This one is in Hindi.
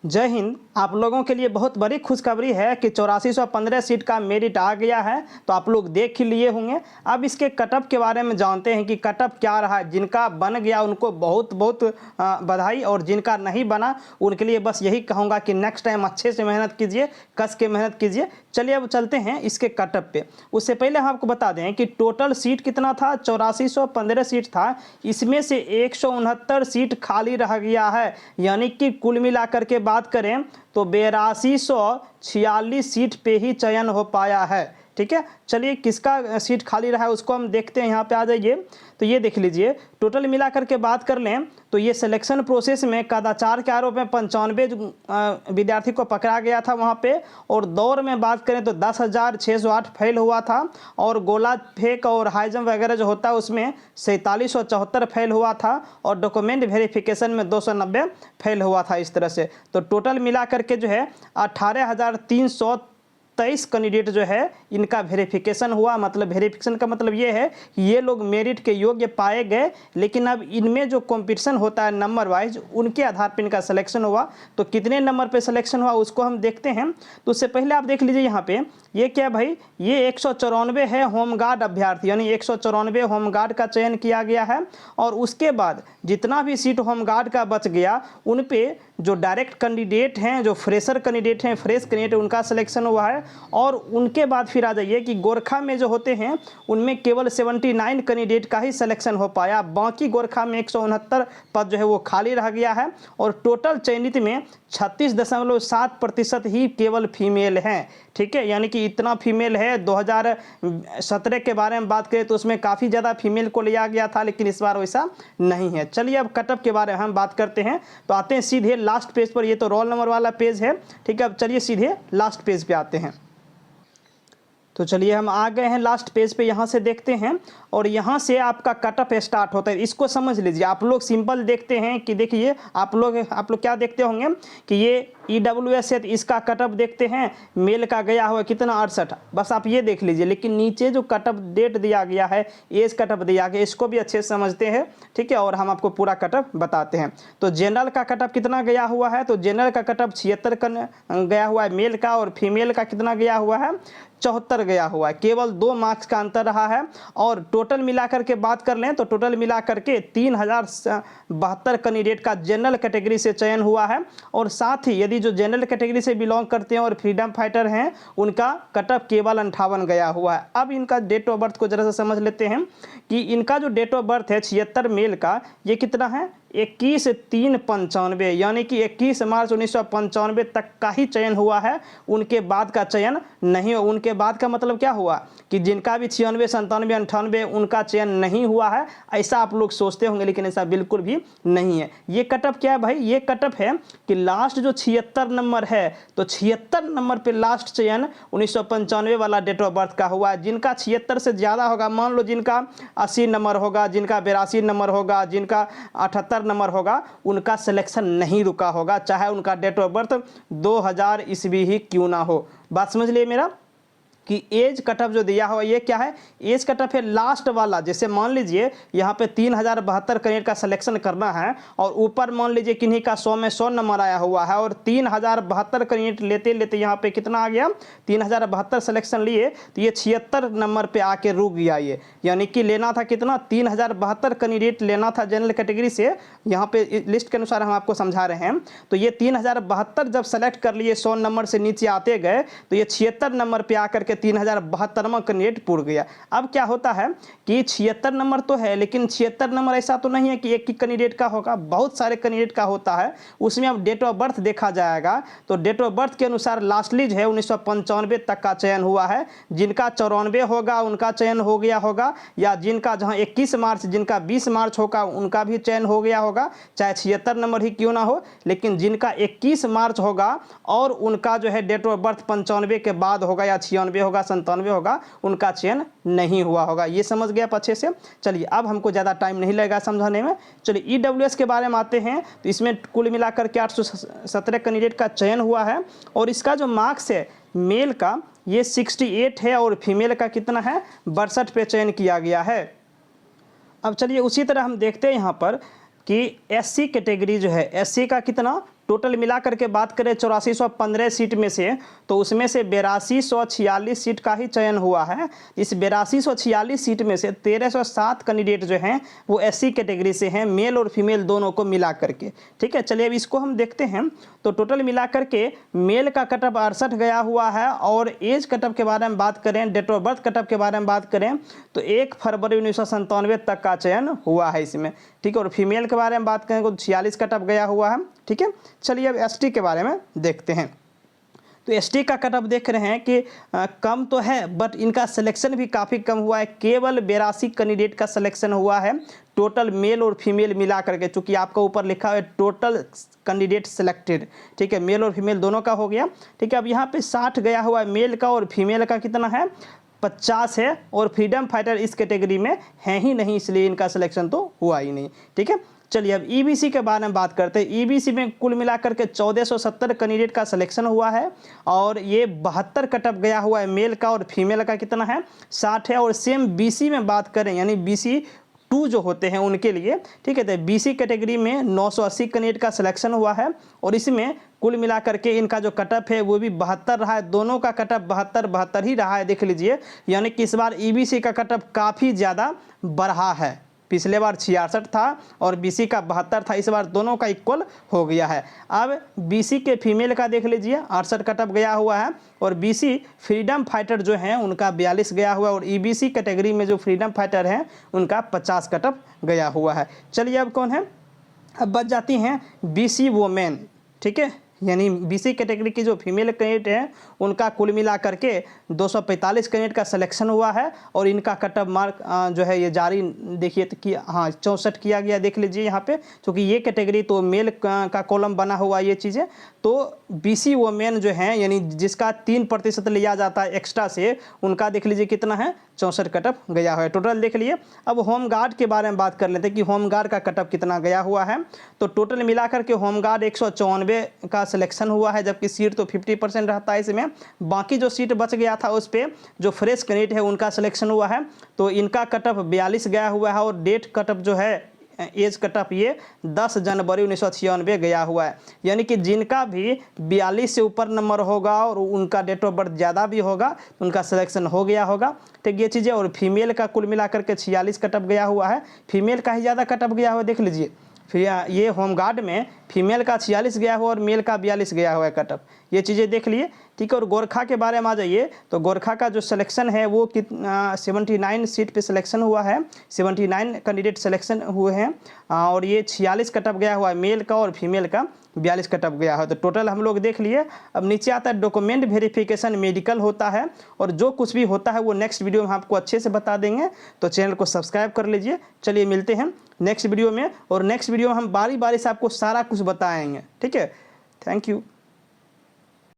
जय हिंद। आप लोगों के लिए बहुत बड़ी खुशखबरी है कि 8415 सीट का मेरिट आ गया है, तो आप लोग देख ही लिए होंगे। अब इसके कटअप के बारे में जानते हैं कि कटअप क्या रहा है। जिनका बन गया उनको बहुत बहुत बधाई, और जिनका नहीं बना उनके लिए बस यही कहूँगा कि नेक्स्ट टाइम अच्छे से मेहनत कीजिए, कस के मेहनत कीजिए। चलिए अब चलते हैं इसके कटअप पे। उससे पहले हम आपको बता दें कि टोटल सीट कितना था, 8415 सीट था। इसमें से 169 सीट खाली रह गया है, यानी कि कुल मिलाकर के बात करें तो 8246 सीट पे ही चयन हो पाया है। ठीक है, चलिए किसका सीट खाली रहा है उसको हम देखते हैं। यहाँ पे आ जाइए तो ये देख लीजिए, टोटल मिलाकर के बात कर लें तो ये सिलेक्शन प्रोसेस में कदाचार के आरोप में 95 विद्यार्थी को पकड़ा गया था वहाँ पे। और दौर में बात करें तो 10,608 फेल हुआ था, और गोला फेंक और हाई जंप वगैरह जो होता है उसमें 4774 फेल हुआ था, और डॉक्यूमेंट वेरिफिकेशन में 290 फेल हुआ था। इस तरह से तो टोटल मिला करके जो है 18,323 कैंडिडेट जो है इनका वेरिफिकेशन हुआ। मतलब वेरिफिकेशन का मतलब ये है कि ये लोग मेरिट के योग्य पाए गए, लेकिन अब इनमें जो कंपटीशन होता है नंबर वाइज, उनके आधार पर इनका सिलेक्शन हुआ। तो कितने नंबर पे सिलेक्शन हुआ उसको हम देखते हैं। तो उससे पहले आप देख लीजिए यहाँ पे ये क्या भाई, ये 194 है होमगार्ड अभ्यर्थी, यानी 194 होमगार्ड का चयन किया गया है। और उसके बाद जितना भी सीट होमगार्ड का बच गया उन पे जो डायरेक्ट कैंडिडेट हैं, जो फ्रेशर कैंडिडेट हैं, फ्रेश कैंडिडेट, उनका सिलेक्शन हुआ है। और उनके बाद फिर आ जाइए कि गोरखा में जो होते हैं उनमें केवल 79 कैंडिडेट का ही सिलेक्शन हो पाया। बाकी गोरखा में 169 पद जो है वो खाली रह गया है। और टोटल चयनित में 36.7% ही केवल फीमेल हैं। ठीक है, यानी कि इतना फीमेल है। 2017 के बारे में बात करें तो उसमें काफ़ी ज़्यादा फीमेल को लिया गया था, लेकिन इस बार वैसा नहीं है। चलिए अब कटअप के बारे में हम बात करते हैं। तो आते हैं सीधे लास्ट पेज पर। ये तो रोल नंबर वाला पेज है। ठीक है, अब चलिए सीधे लास्ट पेज पे आते हैं। तो चलिए हम आ गए हैं लास्ट पेज पे, यहाँ से देखते हैं। और यहाँ से आपका कटअप स्टार्ट होता है। इसको समझ लीजिए। आप लोग सिंपल देखते हैं कि देखिए आप लोग क्या देखते होंगे कि ये EWS है तो इसका कटअप देखते हैं, मेल का गया हुआ कितना 68, बस आप ये देख लीजिए। लेकिन नीचे जो कटअप डेट दिया गया है, एज कटअप दिया गया, इसको भी अच्छे से समझते हैं। ठीक है, और हम आपको पूरा कटअप बताते हैं। तो जनरल का कटअप कितना गया हुआ है, तो जनरल का कटअप 76 गया हुआ है मेल का, और फीमेल का कितना गया हुआ है, 74 गया हुआ है। केवल 2 मार्क्स का अंतर रहा है। और टोटल मिलाकर के बात कर लें तो टोटल मिलाकर के 3072 कैंडिडेट का जनरल कैटेगरी से चयन हुआ है। और साथ ही यदि जो जनरल कैटेगरी से बिलोंग करते हैं और फ्रीडम फाइटर हैं, उनका कटअप केवल 58 गया हुआ है। अब इनका डेट ऑफ बर्थ को जरा सा समझ लेते हैं कि इनका जो डेट ऑफ बर्थ है 76 मेल का, ये कितना है, 21/3/95, यानी कि 21 मार्च 1995 तक का ही चयन हुआ है। उनके बाद का चयन नहीं हो। उनके बाद का मतलब क्या हुआ कि जिनका भी 96, 97, 98 उनका चयन नहीं हुआ है, ऐसा आप लोग सोचते होंगे, लेकिन ऐसा बिल्कुल भी नहीं है। ये कटअप क्या है भाई, ये कटअप है कि लास्ट जो 76 नंबर है, तो 76 नंबर पे लास्ट चयन 1995 वाला डेट ऑफ बर्थ का हुआ है। जिनका 76 से ज़्यादा होगा, मान लो जिनका 80 नंबर होगा, जिनका 82 नंबर होगा, जिनका 78 नंबर होगा, उनका सिलेक्शन नहीं रुका होगा, चाहे उनका डेट ऑफ बर्थ 2000 ईस्वी ही क्यों ना हो। बात समझ लिए मेरा कि एज कटअप जो दिया हुआ ये क्या है, एज कटअप है लास्ट वाला। जैसे मान लीजिए यहाँ पे 3072 कैंडिडेट का सिलेक्शन करना है, और ऊपर मान लीजिए किन्हीं का 100 में 100 नंबर आया हुआ है, और 3072 कैंडिडेट लेते लेते यहाँ पे कितना आ गया, 3072 सिलेक्शन लिए, तो ये 76 नंबर पे आके रुक गया ये। यानी कि लेना था कितना, 3072 कैंडिडेट लेना था जनरल कैटेगरी से। यहाँ पे लिस्ट के अनुसार हम आपको समझा रहे हैं। तो ये 3072 जब सेलेक्ट कर लिए, 100 नंबर से नीचे आते गए, तो ये 76 नंबर पे आकर के 3072वां कैंडिडेट पूर गया। अब क्या होता है कि 76 नंबर तो है, लेकिन 76 नंबर ऐसा तो नहीं है कि एक ही कैंडिडेट का होगा, बहुत सारे कैंडिडेट का होता है। उसमें अब डेट ऑफ बर्थ देखा जाएगा। तो डेट ऑफ बर्थ के अनुसार लास्टली जो है 1995 तक का चयन हुआ है। जिनका 94 होगा उनका चयन हो गया होगा, या जिनका जहां 21 मार्च, जिनका 20 मार्च होगा उनका भी चयन हो गया होगा, चाहे 76 नंबर ही क्यों ना हो। लेकिन जिनका 21 मार्च होगा और उनका जो है डेट ऑफ बर्थ 95 के बाद होगा, या 96 होगा, 97 होगा, उनका चयन नहीं हुआ होगा। ये समझ गए आप अच्छे से। चलिए अब हमको ज़्यादा टाइम नहीं लगेगा समझाने में। चलिए EWS के बारे में आते हैं। तो इसमें कुल मिलाकर के 817 कैंडिडेट का चयन हुआ है, और इसका जो मार्क्स है मेल का ये 68 है, और फीमेल का कितना है, 62 पे चयन किया गया है। अब चलिए उसी तरह हम देखते हैं यहाँ पर कि SC कैटेगरी जो है, SC का कितना टोटल मिला करके बात करें 8415 सीट में से, तो उसमें से 8246 सीट का ही चयन हुआ है। इस 8246 सीट में से 1307 कैंडिडेट जो हैं वो SC कैटेगरी से हैं, मेल और फीमेल दोनों को मिला करके। ठीक है, चलिए अब इसको हम देखते हैं। तो टोटल मिला करके मेल का कटअप 68 गया हुआ है, और एज कटअप के बारे में बात करें, डेट ऑफ बर्थ कटअप के बारे में बात करें, तो 1 फरवरी 1997 तक का चयन हुआ है इसमें। ठीक है, और फीमेल के बारे में बात करें तो 46 कटअप गया हुआ है। ठीक है, चलिए अब ST के बारे में देखते हैं। तो ST का कटअप देख रहे हैं कि कम तो है, बट इनका सिलेक्शन भी काफ़ी कम हुआ है। केवल 82 कैंडिडेट का सिलेक्शन हुआ है, टोटल मेल और फीमेल मिला करके, चूँकि आपका ऊपर लिखा है टोटल कैंडिडेट सिलेक्टेड। ठीक है, मेल और फीमेल दोनों का हो गया। ठीक है, अब यहाँ पे 60 गया हुआ है मेल का, और फीमेल का कितना है 50 है, और फ्रीडम फाइटर इस कैटेगरी में है ही नहीं, इसलिए इनका सिलेक्शन तो हुआ ही नहीं। ठीक है, चलिए अब EBC के बारे में बात करते हैं। EBC में कुल मिलाकर के 1470 कैंडिडेट का सिलेक्शन हुआ है, और ये 72 कटअप गया हुआ है मेल का, और फीमेल का कितना है 60 है। और सेम BC में बात करें, यानी BC 2 जो होते हैं उनके लिए, ठीक है, तो BC कैटेगरी में 980 कैंडिडेट का सिलेक्शन हुआ है, और इसमें कुल मिलाकर के इनका जो कटअप है वो भी 72 रहा है। दोनों का कटअप 72 ही रहा है, देख लीजिए। यानी कि इस बार EBC का कटअप काफ़ी ज़्यादा बढ़ा है। पिछले बार 66 था और BC का 72 था, इस बार दोनों का इक्वल हो गया है। अब BC के फीमेल का देख लीजिए, 68 कटअप गया हुआ है, और BC फ्रीडम फाइटर जो हैं उनका 42 गया हुआ है, और EBC कैटेगरी में जो फ्रीडम फाइटर हैं उनका 50 कटअप गया हुआ है। चलिए अब कौन है, अब बच जाती हैं BC वोमेन। ठीक है, यानी BC कैटेगरी की जो फीमेल कैंडिडेट हैं उनका कुल मिला करके 245 कैंडिडेट का सिलेक्शन हुआ है, और इनका कटअप मार्क जो है ये जारी देखिए तो कि हाँ 64 किया गया, देख लीजिए यहाँ पे, क्योंकि ये कैटेगरी तो मेल का कॉलम बना हुआ ये चीज़ें। तो BC वोमेन जो हैं, यानी जिसका 3% लिया जाता है एक्स्ट्रा से, उनका देख लीजिए कितना है 64 कटअप गया हुआ है टोटल, देख लिए। अब होमगार्ड के बारे में बात कर लेते हैं कि होमगार्ड का कटअप कितना गया हुआ है। तो टोटल मिलाकर के होमगार्ड 194 का सिलेक्शन हुआ है, जबकि सीट तो 50% रहता है इसमें। बाकी जो सीट बच गया था उस पर जो फ्रेश कैंडिडेट है उनका सिलेक्शन हुआ है, तो इनका कटअप 42 गया हुआ है, और डेट कटअप जो है एज कटअप ये 10 जनवरी 1996 गया हुआ है। यानी कि जिनका भी 42 से ऊपर नंबर होगा और उनका डेट ऑफ बर्थ ज़्यादा भी होगा तो उनका सिलेक्शन हो गया होगा। ठीक, ये चीज़ें। और फीमेल का कुल मिलाकर के 46 कटअप गया हुआ है, फीमेल का ही ज़्यादा कटअप गया हुआ है, देख लीजिए। फिर ये होमगार्ड में फीमेल का 46 गया हुआ और मेल का 42 गया हुआ है कटअप, ये चीज़ें देख लिए। ठीक है, और गोरखा के बारे में आ जाइए, तो गोरखा का जो सिलेक्शन है वो 79 सीट पे सिलेक्शन हुआ है, 79 कैंडिडेट सिलेक्शन हुए हैं, और ये 46 कटअप गया हुआ है मेल का, और फीमेल का 42 कटअप गया है। तो टोटल हम लोग देख लिए। अब नीचे आता है डॉक्यूमेंट वेरिफिकेशन, मेडिकल होता है, और जो कुछ भी होता है वो नेक्स्ट वीडियो में आपको अच्छे से बता देंगे, तो चैनल को सब्सक्राइब कर लीजिए। चलिए मिलते हैं नेक्स्ट वीडियो में, और नेक्स्ट वीडियो में हम बारी बारी से आपको सारा कुछ बताएंगे। ठीक है, थैंक यू।